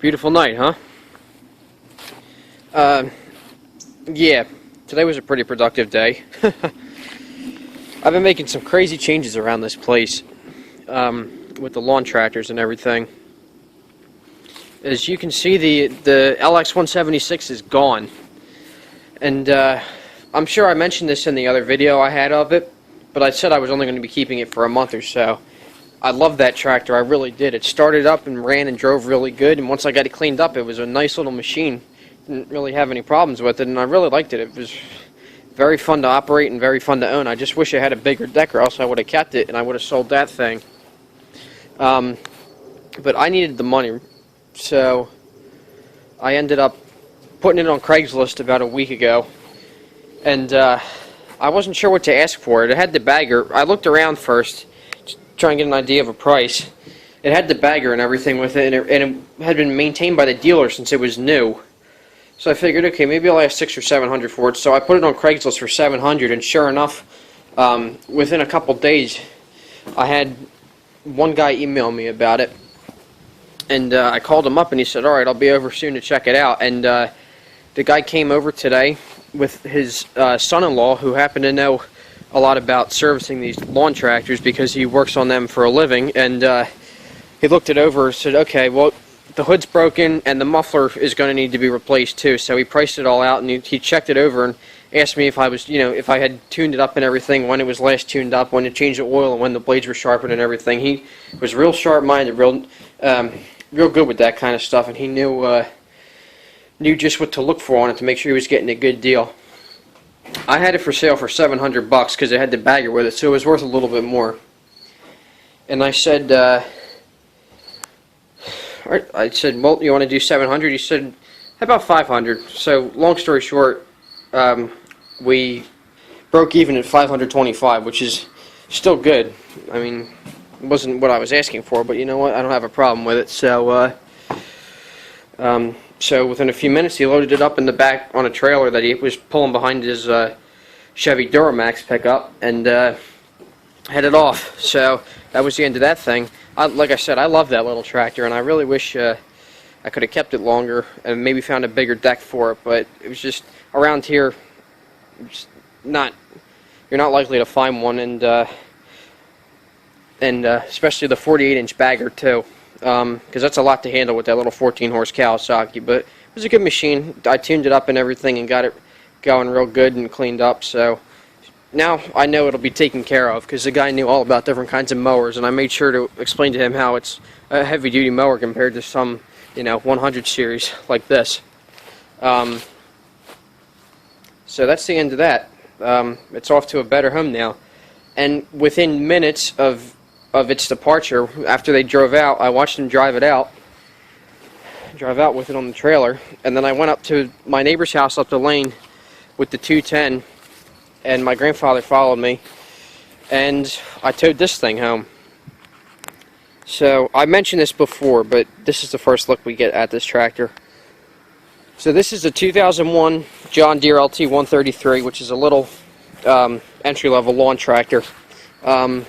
Beautiful night, huh? Yeah, today was a pretty productive day. I've been making some crazy changes around this place with the lawn tractors and everything. As you can see, the LX176 is gone. And I'm sure I mentioned this in the other video I had of it, but I said I was only going to be keeping it for a month or so. I love that tractor, I really did. It started up and ran and drove really good, and once I got it cleaned up, it was a nice little machine. Didn't really have any problems with it, and I really liked it. It was very fun to operate and very fun to own. I just wish I had a bigger deck, or else I would have kept it and I would have sold that thing. But I needed the money, so I ended up putting it on Craigslist about a week ago, and I wasn't sure what to ask for it. It had the bagger. I looked around first, try and get an idea of a price. It had the bagger and everything with it, and it had been maintained by the dealer since it was new. So I figured, okay, maybe I'll ask $600 or $700 for it. So I put it on Craigslist for $700, and sure enough, within a couple days, I had one guy email me about it, and I called him up, and he said, "All right, I'll be over soon to check it out." And the guy came over today with his son-in-law, who happened to know a lot about servicing these lawn tractors because he works on them for a living, and he looked it over and said, okay, well, the hood's broken and the muffler is going to need to be replaced too. So he priced it all out, and he checked it over and asked me if I was, if I had tuned it up and everything, when it was last tuned up, when to change the oil, and when the blades were sharpened and everything. He was real sharp-minded, real good with that kind of stuff, and he knew just what to look for on it to make sure he was getting a good deal. I had it for sale for $700 because it had the bagger with it, so it was worth a little bit more. And I said, well, you want to do $700? He said, how about $500? So, long story short, we broke even at $525, which is still good. I mean, it wasn't what I was asking for, but you know what? I don't have a problem with it. So, so within a few minutes, he loaded it up in the back on a trailer that he was pulling behind his Chevy Duramax pickup, and headed off. So that was the end of that thing. Like I said, I love that little tractor, and I really wish I could have kept it longer and maybe found a bigger deck for it. But it was just around here, you're not likely to find one, and especially the 48-inch bagger too. Because that's a lot to handle with that little 14-horse Kawasaki, but it was a good machine. I tuned it up and everything and got it going real good and cleaned up, so now I know it'll be taken care of, because the guy knew all about different kinds of mowers, and I made sure to explain to him how it's a heavy-duty mower compared to some, 100 series like this. So that's the end of that. It's off to a better home now, and within minutes of its departure, after they drove out, I watched them drive out with it on the trailer, and then I went up to my neighbor's house up the lane with the 210, and my grandfather followed me, and I towed this thing home. So I mentioned this before, but this is the first look we get at this tractor. So this is a 2001 John Deere LT133, which is a little entry-level lawn tractor. I'll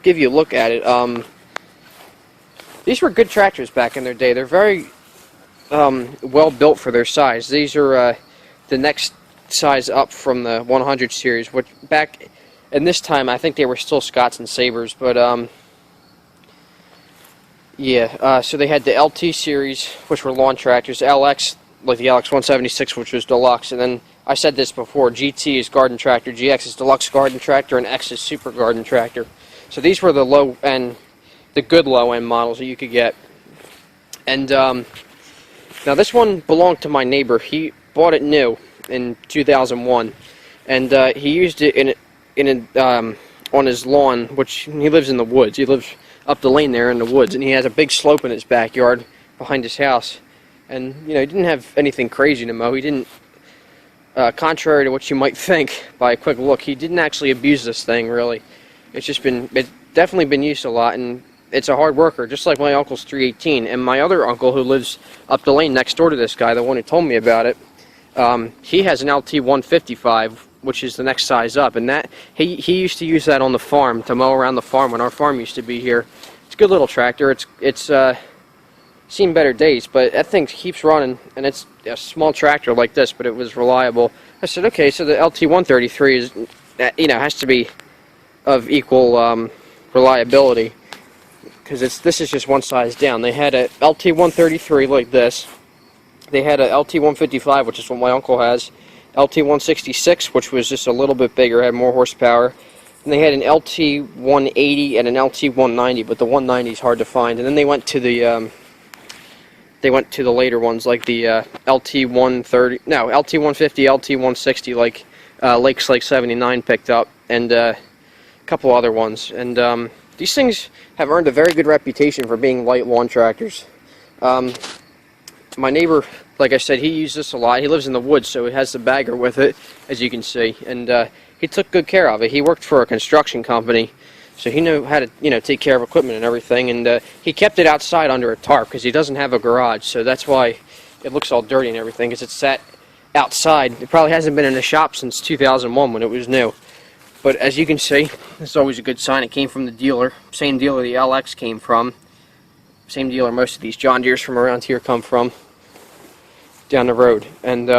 give you a look at it. These were good tractors back in their day. They're very well built for their size. These are the next size up from the 100 series, which back in this time I think they were still Scotts and Sabres, but yeah. So they had the LT series, which were lawn tractors, LX, like the LX176, which was deluxe, and then I said this before, GT is garden tractor, GX is deluxe garden tractor, and X is super garden tractor. So these were the low-end, the good low-end models that you could get. And now this one belonged to my neighbor. He bought it new in 2001, and he used it on his lawn, which he lives in the woods. He lives up the lane there in the woods, and he has a big slope in his backyard behind his house. And he didn't have anything crazy to mow. He didn't. Contrary to what you might think by a quick look, he didn't actually abuse this thing, really. It's definitely been used a lot, and it's a hard worker, just like my uncle's 318. And my other uncle, who lives up the lane next door to this guy, the one who told me about it, he has an LT155, which is the next size up, and that he used to use that on the farm to mow around the farm when our farm used to be here. It's a good little tractor. It's seen better days, but that thing keeps running, and it's a small tractor like this, but it was reliable. I said, okay, so the LT133 is, has to be of equal reliability, because this is just one size down. They had a LT133 like this. They had a LT155, which is what my uncle has. LT176, which was just a little bit bigger, had more horsepower. And they had an LT180 and an LT190, but the 190 is hard to find. And then they went to the later ones, like the LT130, no, LT150, LT160, like Lakes Lake 79 picked up, and a couple other ones. And these things have earned a very good reputation for being light lawn tractors. My neighbor, like I said, he used this a lot. He lives in the woods, so he has the bagger with it, as you can see, and he took good care of it. He worked for a construction company, so he knew how to, take care of equipment and everything, and he kept it outside under a tarp because he doesn't have a garage, so that's why it looks all dirty and everything, because it's sat outside. It probably hasn't been in the shop since 2001 when it was new. But as you can see, this is always a good sign. It came from the dealer, same dealer the LX came from, same dealer most of these John Deeres from around here come from, down the road. And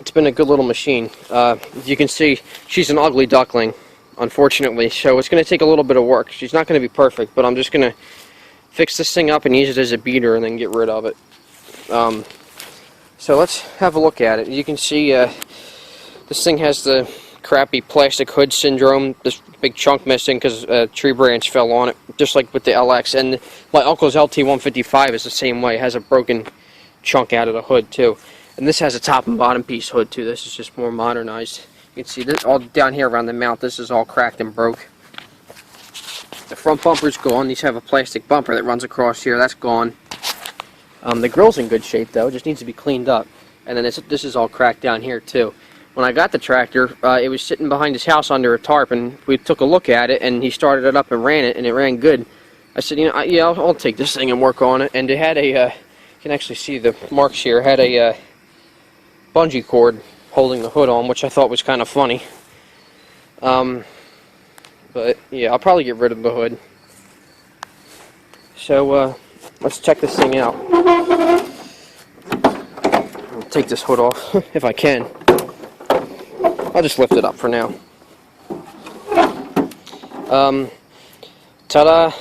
it's been a good little machine. As you can see, she's an ugly duckling, unfortunately, so it's going to take a little bit of work. She's not going to be perfect, but I'm just going to fix this thing up and use it as a beater and then get rid of it. So let's have a look at it. You can see this thing has the crappy plastic hood syndrome, this big chunk missing because a tree branch fell on it, just like with the LX. And my uncle's LT155 is the same way. It has a broken chunk out of the hood too. And this has a top and bottom piece hood too. This is just more modernized. You can see this all down here around the mount. This is all cracked and broke. The front bumper's gone. These have a plastic bumper that runs across here. That's gone. The grill's in good shape though. It just needs to be cleaned up. And then this is all cracked down here too. When I got the tractor, it was sitting behind his house under a tarp, and we took a look at it, and he started it up and ran it, and it ran good. I said, yeah, I'll take this thing and work on it. And it had a, you can actually see the marks here, it had a bungee cord holding the hood on, which I thought was kind of funny. But yeah, I'll probably get rid of the hood. So let's check this thing out. I'll take this hood off if I can. I'll just lift it up for now. Ta-da!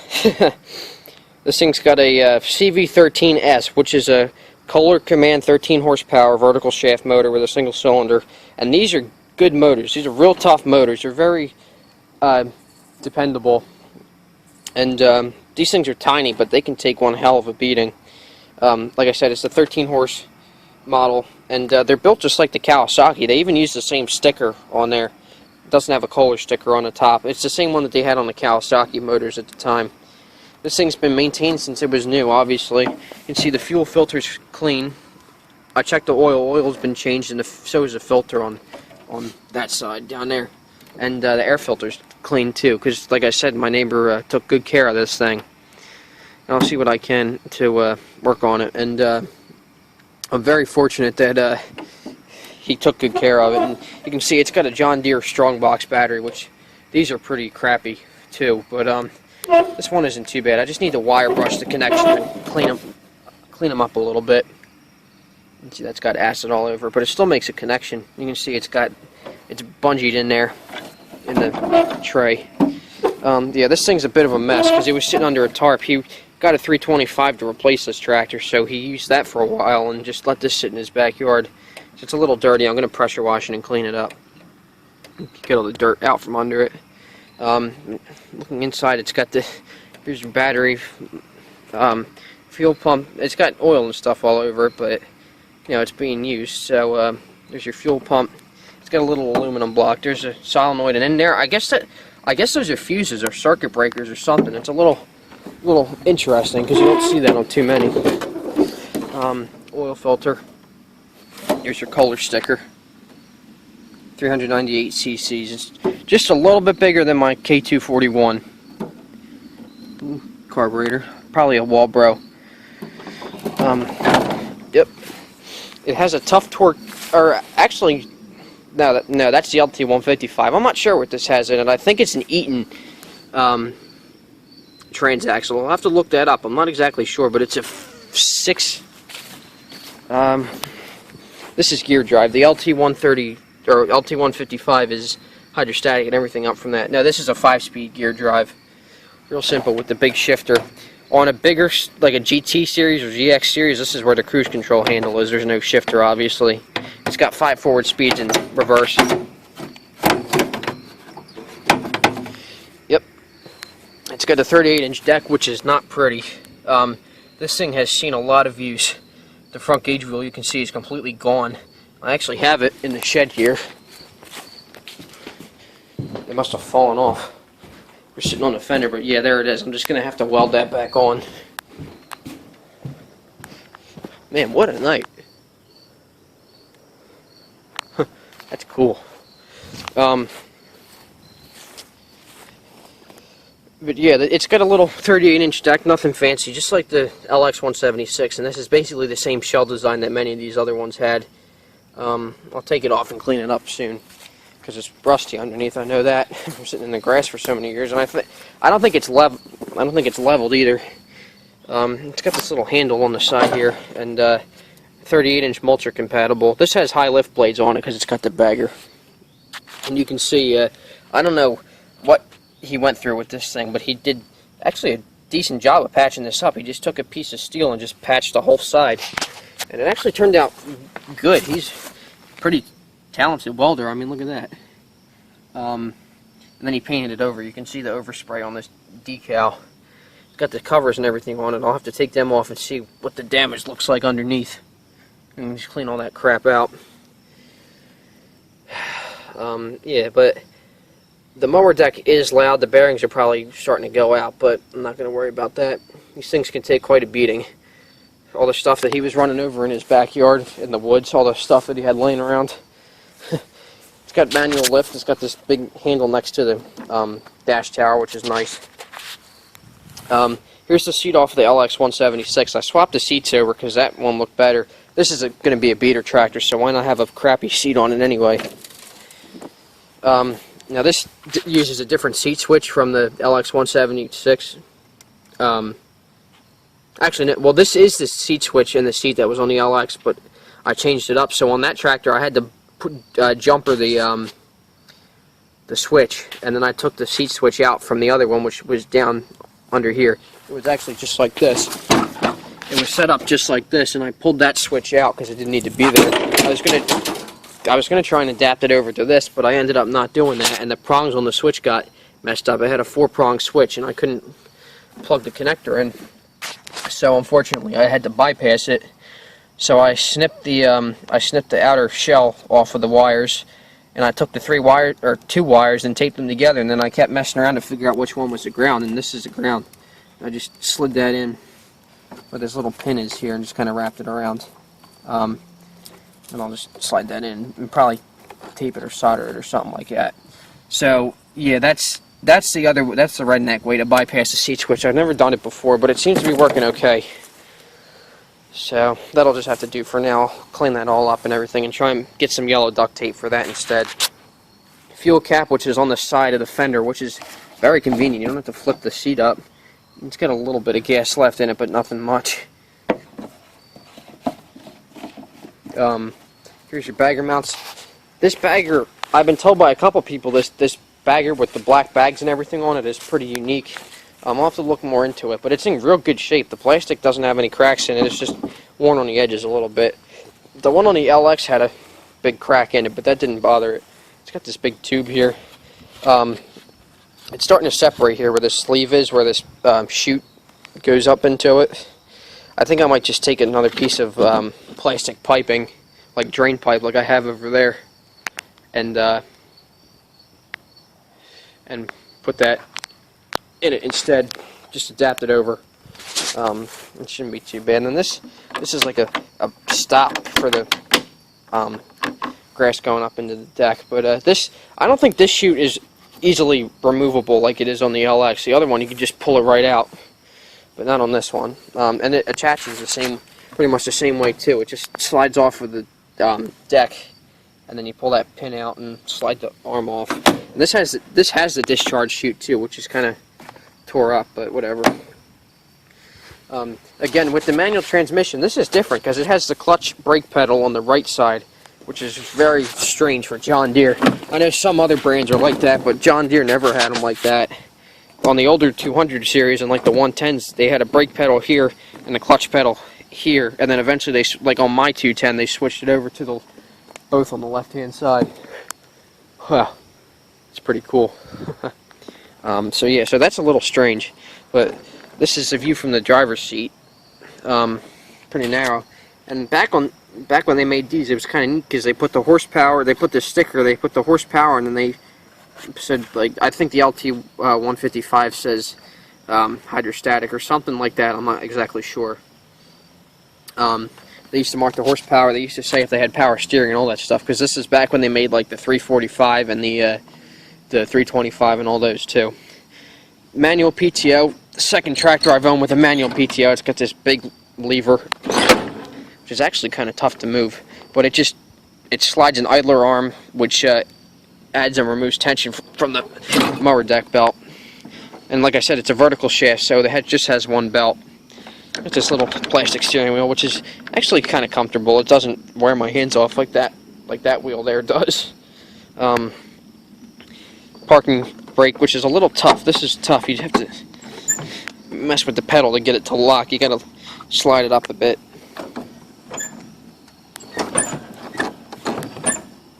This thing's got a CV13S, which is a Kohler Command 13 horsepower vertical shaft motor with a single cylinder. And these are good motors. These are real tough motors. They're very dependable. And these things are tiny, but they can take one hell of a beating. Like I said, it's a 13 horse model, and they're built just like the Kawasaki. They even use the same sticker on there. It doesn't have a Kohler sticker on the top. It's the same one that they had on the Kawasaki motors at the time. This thing's been maintained since it was new, obviously. You can see the fuel filter's clean. I checked the oil. Oil's been changed, and so is the filter on that side down there. And the air filter's clean too, because like I said, my neighbor took good care of this thing. And I'll see what I can to work on it. And I'm very fortunate that he took good care of it. And you can see it's got a John Deere Strongbox battery, which these are pretty crappy too. But this one isn't too bad. I just need to wire brush the connections and clean them up a little bit. You can see that's got acid all over, but it still makes a connection. You can see it's bungeed in there in the tray. Yeah, this thing's a bit of a mess because it was sitting under a tarp. He got a 325 to replace this tractor, so he used that for a while and just let this sit in his backyard. So it's a little dirty. I'm going to pressure wash it and clean it up. Get all the dirt out from under it. Looking inside, it's got here's your battery, fuel pump. It's got oil and stuff all over it, but it's being used. So there's your fuel pump. It's got a little aluminum block. There's a solenoid, and in there, I guess those are fuses or circuit breakers or something. It's a little interesting because you don't see that on too many. Oil filter. Here's your Kohler sticker. 398 cc's. It's just a little bit bigger than my K241. Carburetor. Probably a Walbro. Yep. It has a tough torque, or actually, no, that's the LT155. I'm not sure what this has in it. I think it's an Eaton transaxle. I'll have to look that up. I'm not exactly sure, but it's a 6. This is gear drive. The LT130 or LT155 is hydrostatic and everything up from that. No, this is a 5-speed gear drive. Real simple with the big shifter. On a bigger, like a GT series or GX series, this is where the cruise control handle is. There's no shifter, obviously. It's got 5 forward speeds and reverse. Yep. It's got a 38-inch deck, which is not pretty. This thing has seen a lot of use. The front gauge wheel, you can see, is completely gone. I actually have it in the shed here. It must have fallen off. We're sitting on the fender, but yeah, there it is. I'm just going to have to weld that back on. Man, what a night. That's cool. But yeah, it's got a little 38-inch deck, nothing fancy, just like the LX176, and this is basically the same shell design that many of these other ones had. I'll take it off and clean it up soon, because it's rusty underneath. I know that. I'm sitting in the grass for so many years, and I don't think it's level. I don't think it's leveled either. It's got this little handle on the side here, and 38-inch mulcher compatible. This has high lift blades on it because it's got the bagger, and you can see. I don't know what he went through with this thing, but he did actually a decent job of patching this up. He just took a piece of steel and just patched the whole side, and it actually turned out good. He's pretty talented welder. I mean, look at that. And then he painted it over. You can see the overspray on this decal. It's got the covers and everything on it. I'll have to take them off and see what the damage looks like underneath, and just clean all that crap out. Yeah, but the mower deck is loud. The bearings are probably starting to go out, but I'm not going to worry about that. These things can take quite a beating. All the stuff that he was running over in his backyard, in the woods, all the stuff that he had laying around. It's got manual lift. It's got this big handle next to the dash tower, which is nice. Here's the seat off of the LX176. I swapped the seats over because that one looked better. This is going to be a beater tractor, so why not have a crappy seat on it anyway? Now this uses a different seat switch from the LX176. Actually, well, this is the seat switch in the seat that was on the LX, but I changed it up. So on that tractor, I had to put, jumper the switch, and then I took the seat switch out from the other one, which was down under here. It was actually just like this. It was set up just like this, and I pulled that switch out because it didn't need to be there. I was gonna try and adapt it over to this, but I ended up not doing that, and the prongs on the switch got messed up. I had a 4-prong switch, and I couldn't plug the connector in. So unfortunately, I had to bypass it. So I snipped the outer shell off of the wires, and I took the 2 wires and taped them together. And then I kept messing around to figure out which one was the ground, and this is the ground. I just slid that in where this little pin is here, and just kind of wrapped it around. And I'll just slide that in and probably tape it or solder it or something like that. So yeah, that's the redneck way to bypass the seat switch. I've never done it before, but it seems to be working okay. So that'll just have to do for now. I'll clean that all up and everything, and try and get some yellow duct tape for that instead. Fuel cap, which is on the side of the fender, which is very convenient. You don't have to flip the seat up. It's got a little bit of gas left in it, but nothing much. Here's your bagger mounts. This bagger, I've been told by a couple people, this bagger with the black bags and everything on it is pretty unique. I'll have to look more into it, but it's in real good shape. The plastic doesn't have any cracks in it. It's just worn on the edges a little bit. The one on the LX had a big crack in it, but that didn't bother it. It's got this big tube here. It's starting to separate here where this sleeve is, where this chute goes up into it. I think I might just take another piece of plastic piping, like drain pipe, like I have over there, and put that in it instead. Just adapt it over. It shouldn't be too bad. And then this is like a stop for the grass going up into the deck. But I don't think this chute is easily removable like it is on the LX. The other one, you can just pull it right out, but not on this one. And it attaches pretty much the same way too. It just slides off of the deck, and then you pull that pin out and slide the arm off. And this has the discharge chute too, which is kind of tore up, but whatever. Again, with the manual transmission, this is different because it has the clutch brake pedal on the right side, which is very strange for John Deere. I know some other brands are like that, but John Deere never had them like that. On the older 200 series and like the 110s, they had a brake pedal here and the clutch pedal here, and then eventually they, like on my 210, they switched it over to the both on the left-hand side. Wow, it's pretty cool. So yeah, so that's a little strange, but this is a view from the driver's seat. Pretty narrow. And back when they made these, it was kind of neat because they put the horsepower, they put the sticker, they put the horsepower, and then they said, like, I think the LT155 says hydrostatic or something like that. I'm not exactly sure. They used to mark the horsepower. They used to say if they had power steering and all that stuff, because this is back when they made like the 345 and the 325 and all those too. Manual PTO. The second tractor I've owned with a manual PTO. It's got this big lever, which is actually kind of tough to move, but it slides an idler arm, which adds and removes tension from the mower deck belt. And like I said, it's a vertical shaft, so the head just has one belt. It's this little plastic steering wheel, which is actually kind of comfortable. It doesn't wear my hands off like that wheel there does. Parking brake, which is a little tough. This is tough. You'd have to mess with the pedal to get it to lock. You gotta slide it up a bit.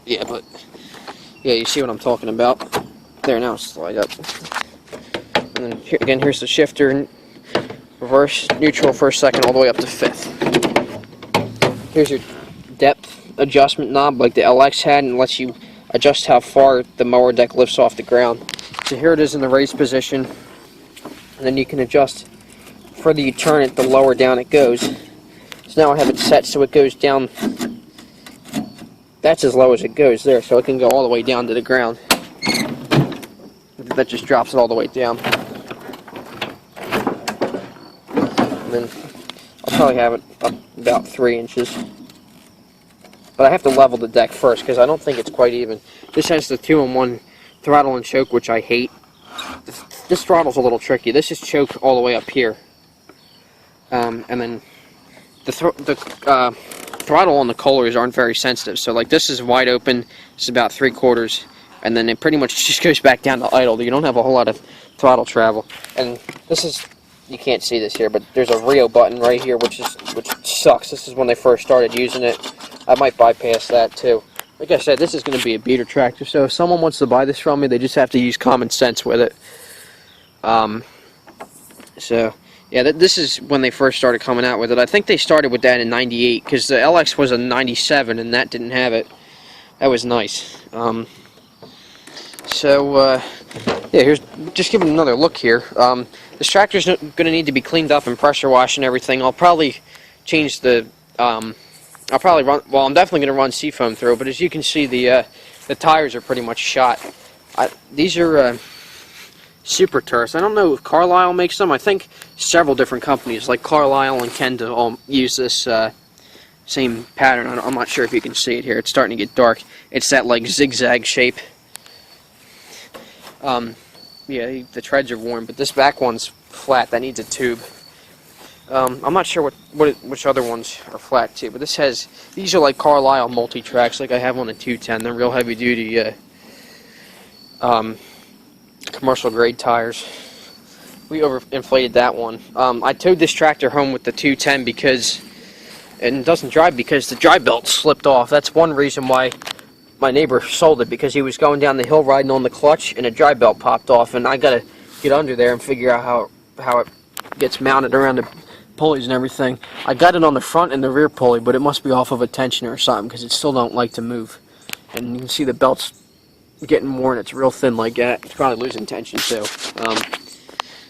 Yeah, but yeah, you see what I'm talking about. There, now slide up. And then here, again, here's the shifter, and reverse, neutral, first, second, all the way up to fifth. Here's your depth adjustment knob like the LX had, and lets you adjust how far the mower deck lifts off the ground. So here it is in the raised position, and then you can adjust. The further you turn it, the lower down it goes. So now I have it set so it goes down. That's as low as it goes there, so it can go all the way down to the ground. That just drops it all the way down. And then I'll probably have it up about 3 inches. But I have to level the deck first because I don't think it's quite even. This has the 2-in-1 throttle and choke, which I hate. This throttle's a little tricky. This is choke all the way up here. And then the throttle on the Kohlers aren't very sensitive. So like this is wide open. This is about 3/4. And then it pretty much just goes back down to idle. You don't have a whole lot of throttle travel. And this is, you can't see this here, but there's a Rio button right here, which sucks. This is when they first started using it. I might bypass that too. Like I said, this is going to be a beater tractor, so if someone wants to buy this from me, they just have to use common sense with it. So yeah, this is when they first started coming out with it. I think they started with that in '98 because the LX was a '97 and that didn't have it. That was nice. Yeah, here's just giving another look here. This tractor's going to need to be cleaned up and pressure washed and everything. I'll probably change the. I'll probably run. Well, I'm definitely going to run seafoam through. But as you can see, the tires are pretty much shot. These are Super Turfs. I don't know if Carlisle makes them. I think several different companies like Carlisle and Kenda all use this same pattern. I'm not sure if you can see it here. It's starting to get dark. It's that like zigzag shape. Yeah, the treads are worn, but this back one's flat. That needs a tube. I'm not sure which other ones are flat too, but these are like Carlisle multi-tracks, like I have on the 210. They're real heavy-duty commercial grade tires. We overinflated that one. I towed this tractor home with the 210 because it doesn't drive because the drive belt slipped off. That's one reason why my neighbor sold it, because he was going down the hill riding on the clutch and a drive belt popped off, and I gotta get under there and figure out how it gets mounted around the pulleys and everything. I got it on the front and the rear pulley, but it must be off of a tensioner or something because it still don't like to move. And you can see the belt's getting worn. It's real thin like that. It's probably losing tension too.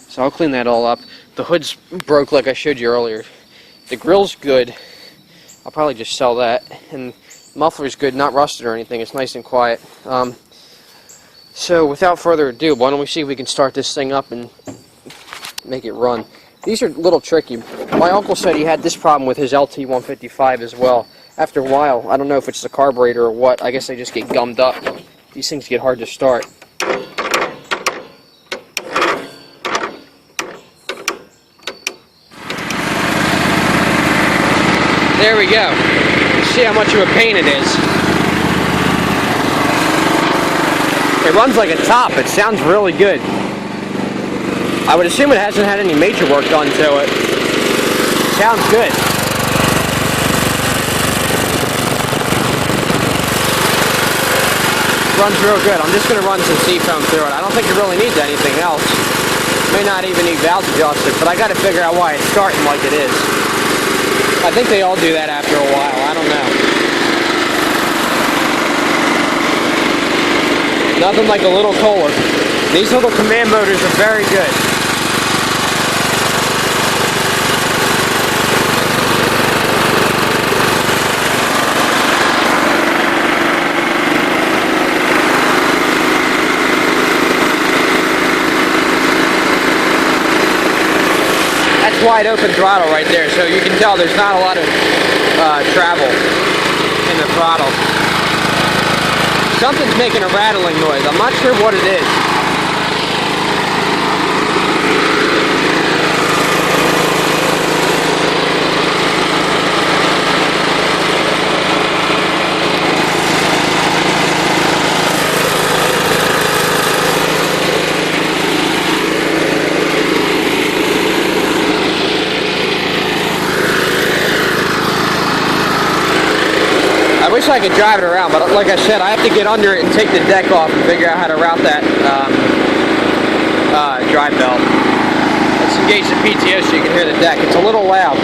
So I'll clean that all up. The hood's broke like I showed you earlier. The grill's good. I'll probably just sell that. And muffler's good, not rusted or anything. It's nice and quiet. So without further ado, why don't we see if we can start this thing up and make it run. These are a little tricky. My uncle said he had this problem with his LT155 as well. After a while, I don't know if it's the carburetor or what, I guess they just get gummed up. These things get hard to start. There we go. See how much of a pain it is. It runs like a top. It sounds really good. I would assume it hasn't had any major work done to it. Sounds good. Runs real good. I'm just going to run some seafoam through it. I don't think it really needs anything else. May not even need valve adjusted, but I got to figure out why it's starting like it is. I think they all do that after a while. I don't know. Nothing like a little Kohler. These little command motors are very good. That's wide open throttle right there, so you can tell there's not a lot of travel in the throttle. Something's making a rattling noise. I'm not sure what it is. I wish I could drive it around, but like I said, I have to get under it and take the deck off and figure out how to route that drive belt. Let's engage the PTO so you can hear the deck. It's a little loud.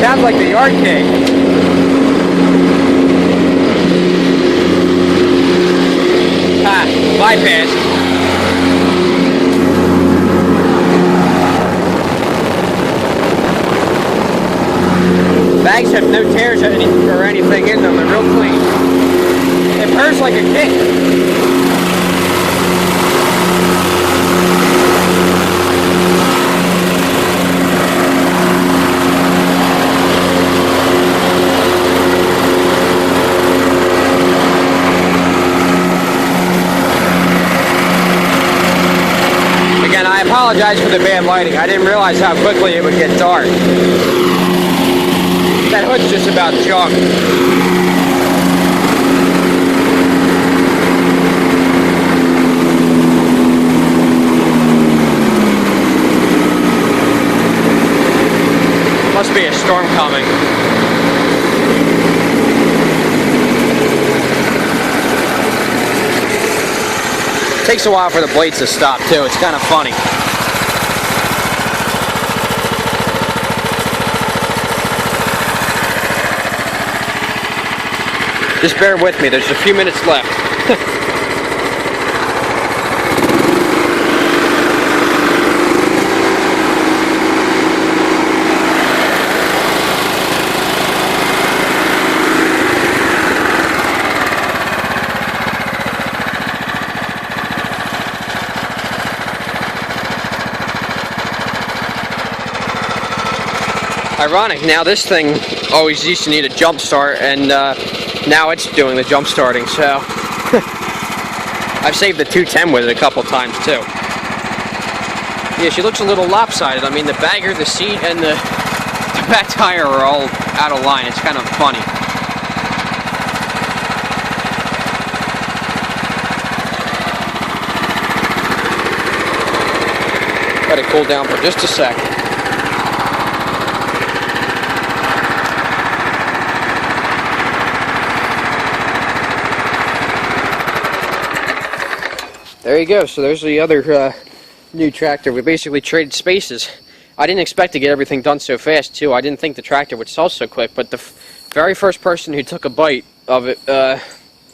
Sounds like the Yard King. Bypass. Bags have no tears or anything in them. They're real clean. It purrs like a kick. Again, I apologize for the bad lighting. I didn't realize how quickly it would get dark. That hood's just about junk. Must be a storm coming. Takes a while for the blades to stop too. It's kind of funny. Just bear with me, there's a few minutes left. Ironic, now this thing always used to need a jump start, and now it's doing the jump starting, so I've saved the 210 with it a couple times too. Yeah, she looks a little lopsided. I mean, the bagger, the seat, and the back tire are all out of line. It's kind of funny. Let it cool down for just a sec. There you go. So there's the other new tractor. We basically traded spaces. I didn't expect to get everything done so fast too. I didn't think the tractor would sell so quick, but the very first person who took a bite of it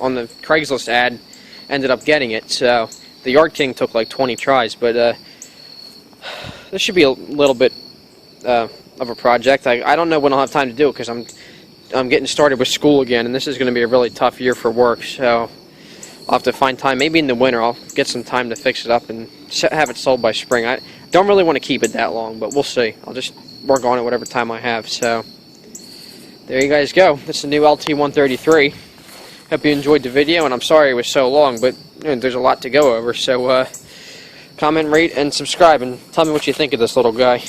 on the Craigslist ad ended up getting it. So the Yard King took like 20 tries, but this should be a little bit of a project. I don't know when I'll have time to do it because I'm getting started with school again, and this is going to be a really tough year for work. So I'll have to find time. Maybe in the winter I'll get some time to fix it up and have it sold by spring. I don't really want to keep it that long, but we'll see. I'll just work on it whatever time I have. So there you guys go. It's the new LT133. Hope you enjoyed the video, and I'm sorry it was so long, but you know, there's a lot to go over. So comment, rate, and subscribe, and tell me what you think of this little guy.